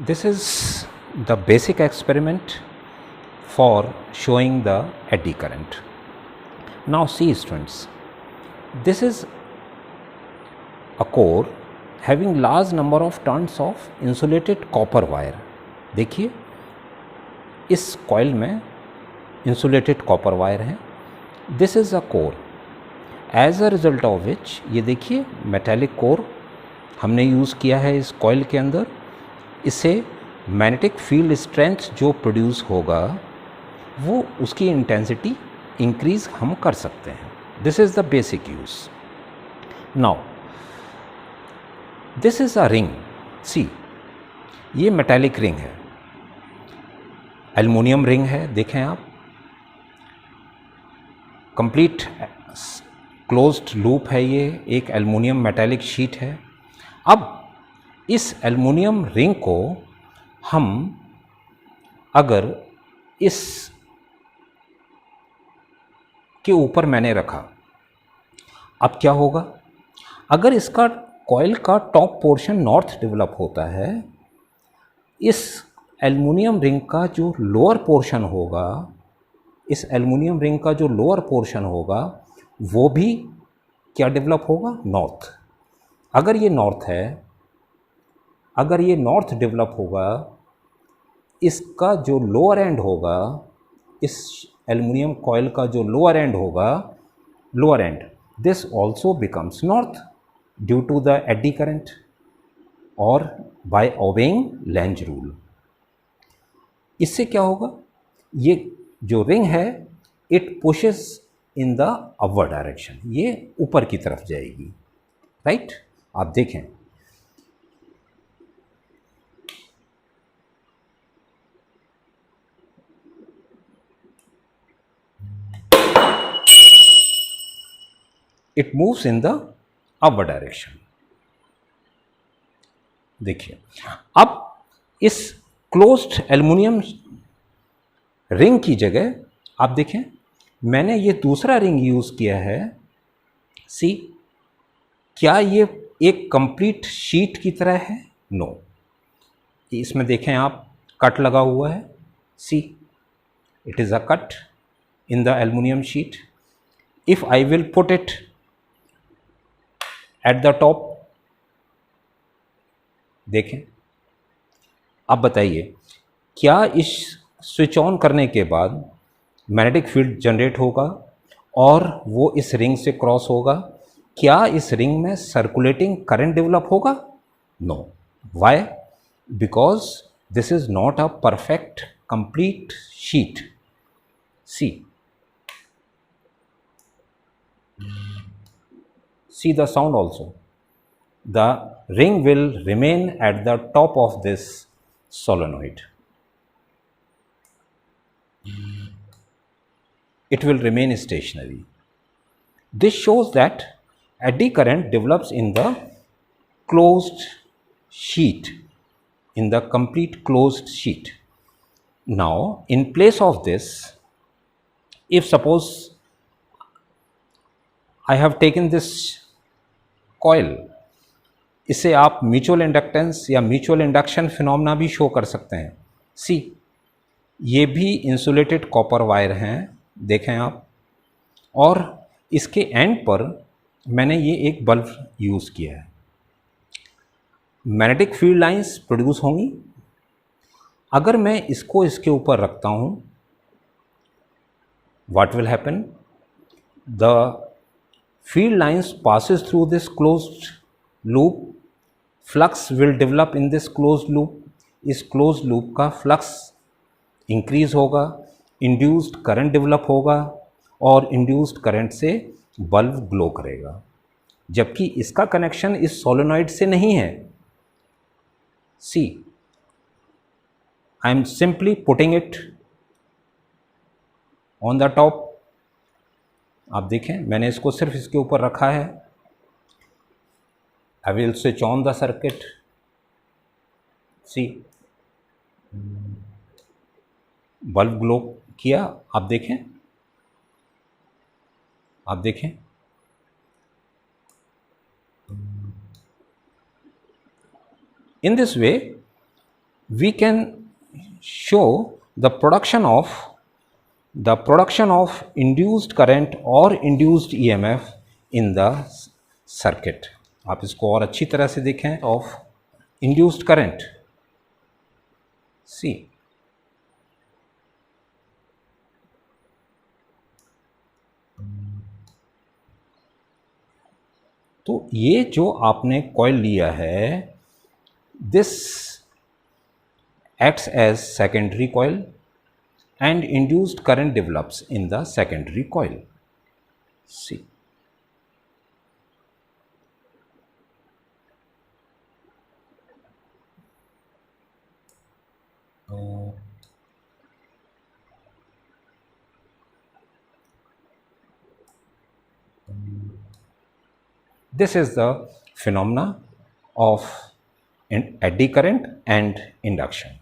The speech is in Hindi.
This is the basic experiment for showing the eddy current. Now see students, this is a core having large number of turns of insulated copper wire. देखिए इस कॉइल में insulated copper wire है. This is a core. As a result of which ये देखिए metallic core हमने यूज़ किया है इस कॉइल के अंदर. इससे मैग्नेटिक फील्ड स्ट्रेंथ जो प्रोड्यूस होगा वो उसकी इंटेंसिटी इंक्रीज हम कर सकते हैं. This is the basic use. Now this is a ring. See ये मेटालिक रिंग है, एल्युमिनियम रिंग है. देखें आप, कंप्लीट क्लोज्ड लूप है. ये एक एल्युमिनियम मेटालिक शीट है. अब इस एल्युमिनियम रिंग को हम अगर इस के ऊपर मैंने रखा, अब क्या होगा? अगर इसका कॉइल का टॉप पोर्शन नॉर्थ डेवलप होता है, इस एल्युमिनियम रिंग का जो लोअर पोर्शन होगा, इस एल्युमिनियम रिंग का जो लोअर पोर्शन होगा वो भी क्या डेवलप होगा? नॉर्थ. अगर ये नॉर्थ है, अगर ये नॉर्थ डेवलप होगा, इसका जो लोअर एंड होगा, इस एल्युमिनियम कॉइल का जो लोअर एंड होगा, lower end, this also becomes north due to the eddy current और बाय ओबेइंग लेंज रूल. इससे क्या होगा? ये जो रिंग है it pushes in the upward direction, ये ऊपर की तरफ जाएगी. राइट? आप देखें, it moves in the upward direction. देखिए, अब इस क्लोज्ड एल्युमिनियम रिंग की जगह आप देखें मैंने ये दूसरा रिंग यूज़ किया है. सी, क्या ये एक कंप्लीट शीट की तरह है? नो. इसमें देखें आप, कट लगा हुआ है. See, it is a cut in the aluminium sheet. If I will put it at the top, देखें, अब बताइए, क्या इस स्विच ऑन करने के बाद मैग्नेटिक फील्ड जनरेट होगा और वो इस रिंग से क्रॉस होगा? क्या इस रिंग में सर्कुलेटिंग करंट डेवलप होगा? No. Why? Because this is not a perfect complete sheet. See, see the sound also. The ring will remain at the top of this solenoid. It will remain stationary. This shows that eddy current develops in the closed sheet, in the complete closed sheet. Now, in place of this, if suppose I have taken this coil, इसे आप म्यूचुअल इंडक्टेंस या म्यूचुअल इंडक्शन फिनोमेना भी शो कर सकते हैं. सी, ये भी इंसुलेटेड कॉपर वायर हैं, देखें आप, और इसके एंड पर मैंने ये एक बल्ब यूज़ किया है. मैग्नेटिक फील्ड लाइंस प्रोड्यूस होंगी. अगर मैं इसको इसके ऊपर रखता हूँ, what will happen? The field lines passes through this closed loop, flux will develop in this closed loop. इस closed loop का flux increase होगा, induced current develop होगा और induced current से बल्ब ग्लो करेगा. जबकि इसका कनेक्शन इस सोलेनॉइड से नहीं है. See, I am simply putting it on the top. आप देखें, मैंने इसको सिर्फ इसके ऊपर रखा है. I will switch on the circuit. See, bulb glow किया. आप देखें, आप देखें, in this way we can show the production of induced current or induced EMF in the circuit. आप इसको और अच्छी तरह से देखें of induced current. See, तो ये जो आपने कॉइल लिया है, this acts as secondary coil and induced current develops in the secondary coil. See, this is the phenomena of eddy current and induction.